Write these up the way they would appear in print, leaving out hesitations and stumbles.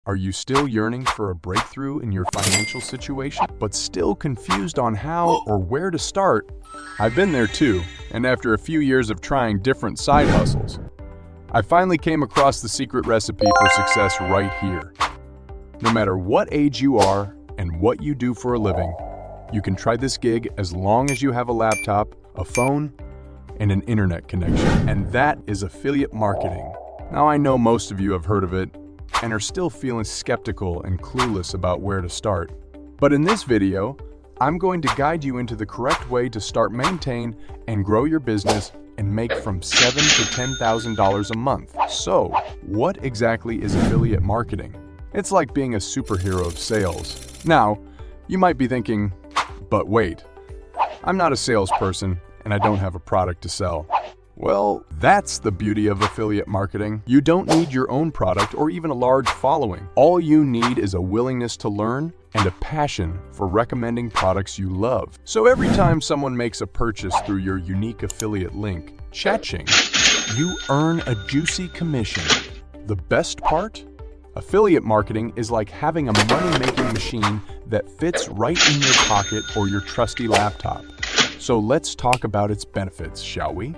Are you still yearning for a breakthrough in your financial situation, but still confused on how or where to start? I've been there too, and after a few years of trying different side hustles, I finally came across the secret recipe for success right here. No matter what age you are and what you do for a living, you can try this gig as long as you have a laptop, a phone, and an internet connection, and that is affiliate marketing. Now I know most of you have heard of it and are still feeling skeptical and clueless about where to start. But in this video, I'm going to guide you into the correct way to start, maintain, and grow your business and make from $7,000 to $10,000 a month. So, what exactly is affiliate marketing? It's like being a superhero of sales. Now, you might be thinking, but wait, I'm not a salesperson and I don't have a product to sell. Well, that's the beauty of affiliate marketing. You don't need your own product or even a large following. All you need is a willingness to learn and a passion for recommending products you love. So every time someone makes a purchase through your unique affiliate link, Cha-ching, you earn a juicy commission. The best part? Affiliate marketing is like having a money-making machine that fits right in your pocket or your trusty laptop. So let's talk about its benefits, shall we?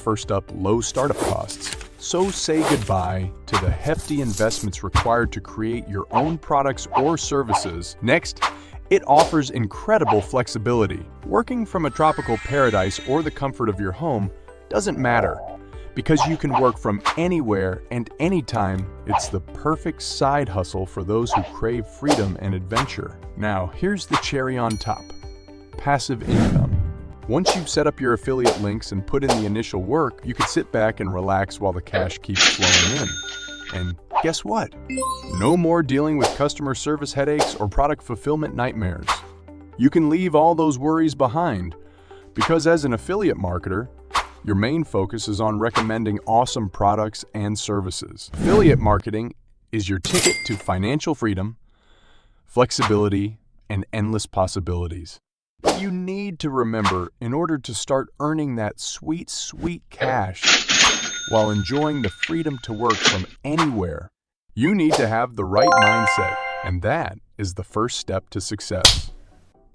First up, low startup costs. So say goodbye to the hefty investments required to create your own products or services. Next, it offers incredible flexibility. Working from a tropical paradise or the comfort of your home doesn't matter, because you can work from anywhere and anytime. It's the perfect side hustle for those who crave freedom and adventure. Now, here's the cherry on top: passive income. Once you've set up your affiliate links and put in the initial work, you can sit back and relax while the cash keeps flowing in. And guess what? No more dealing with customer service headaches or product fulfillment nightmares. You can leave all those worries behind, because as an affiliate marketer, your main focus is on recommending awesome products and services. Affiliate marketing is your ticket to financial freedom, flexibility, and endless possibilities. But you need to remember, in order to start earning that sweet, sweet cash while enjoying the freedom to work from anywhere, you need to have the right mindset, and that is the first step to success.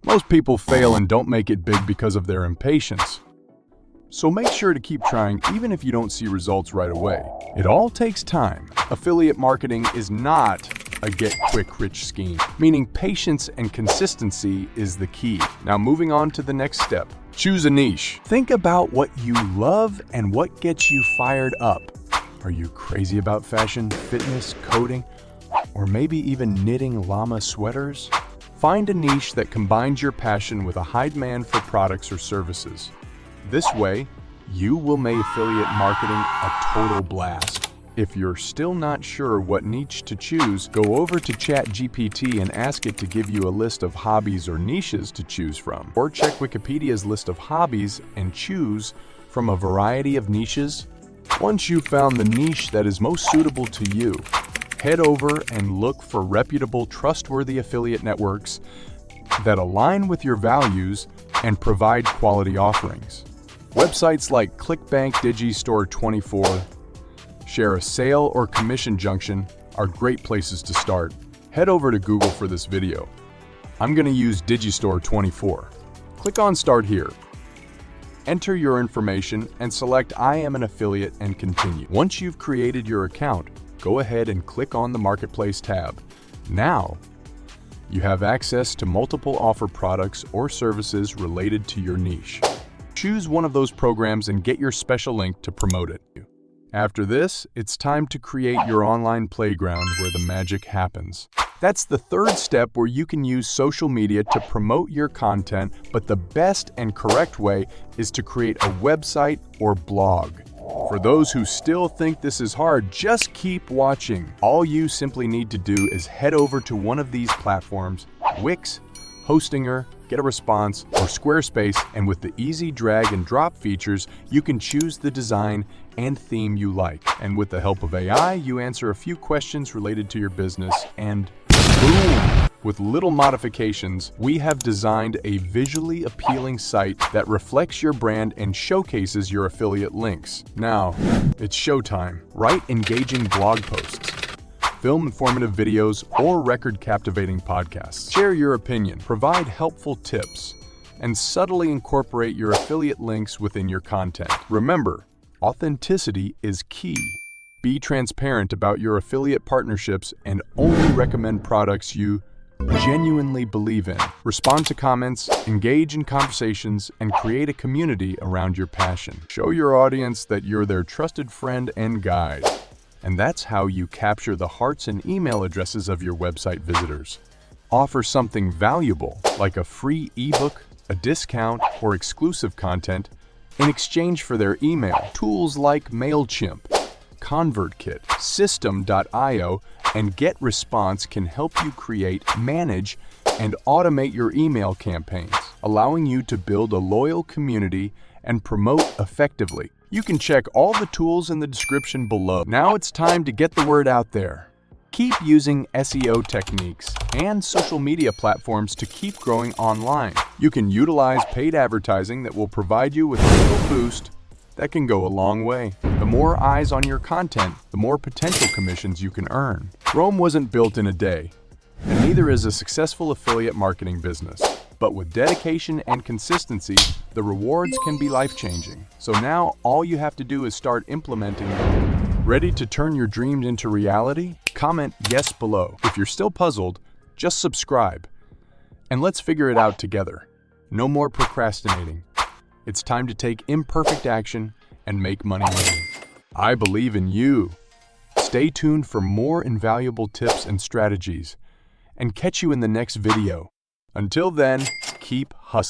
Most people fail and don't make it big because of their impatience. So make sure to keep trying even if you don't see results right away. It all takes time. Affiliate marketing is not a get-quick-rich scheme, meaning patience and consistency is the key. Now moving on to the next step. Choose a niche. Think about what you love and what gets you fired up. Are you crazy about fashion, fitness, coding, or maybe even knitting llama sweaters? Find a niche that combines your passion with a high demand for products or services. This way, you will make affiliate marketing a total blast. If you're still not sure what niche to choose, go over to ChatGPT and ask it to give you a list of hobbies or niches to choose from. Or check Wikipedia's list of hobbies and choose from a variety of niches. Once you've found the niche that is most suitable to you, head over and look for reputable, trustworthy affiliate networks that align with your values and provide quality offerings. Websites like ClickBank, Digistore24, Share a Sale, or Commission Junction are great places to start. Head over to Google for this video. I'm going to use Digistore24. Click on Start here. Enter your information and select I am an affiliate and continue. Once you've created your account, go ahead and click on the Marketplace tab. Now, you have access to multiple offer products or services related to your niche. Choose one of those programs and get your special link to promote it. After this, it's time to create your online playground where the magic happens. That's the third step, where you can use social media to promote your content, but the best and correct way is to create a website or blog. For those who still think this is hard, just keep watching. All you simply need to do is head over to one of these platforms, Wix, Hostinger, GetAResponse, or Squarespace, and with the easy drag and drop features, you can choose the design and theme you like. And with the help of AI, you answer a few questions related to your business, and boom! With little modifications, we have designed a visually appealing site that reflects your brand and showcases your affiliate links. Now, it's showtime. Write engaging blog posts. film informative videos, or record captivating podcasts. Share your opinion, provide helpful tips, and subtly incorporate your affiliate links within your content. Remember, authenticity is key. Be transparent about your affiliate partnerships and only recommend products you genuinely believe in. Respond to comments, engage in conversations, and create a community around your passion. Show your audience that you're their trusted friend and guide. And that's how you capture the hearts and email addresses of your website visitors. Offer something valuable, like a free ebook, a discount, or exclusive content in exchange for their email. Tools like MailChimp, ConvertKit, System.io, and GetResponse can help you create, manage, and automate your email campaigns, allowing you to build a loyal community and promote effectively. You can check all the tools in the description below. Now it's time to get the word out there. Keep using SEO techniques and social media platforms to keep growing online. You can utilize paid advertising that will provide you with a little boost that can go a long way. The more eyes on your content, the more potential commissions you can earn. Rome wasn't built in a day, and neither is a successful affiliate marketing business. But with dedication and consistency, the rewards can be life-changing. So now all you have to do is start implementing them. Ready to turn your dreams into reality? Comment yes below. If you're still puzzled, just subscribe. And let's figure it out together. No more procrastinating. It's time to take imperfect action and make money winning. I believe in you. Stay tuned for more invaluable tips and strategies, and catch you in the next video. Until then, keep hustling.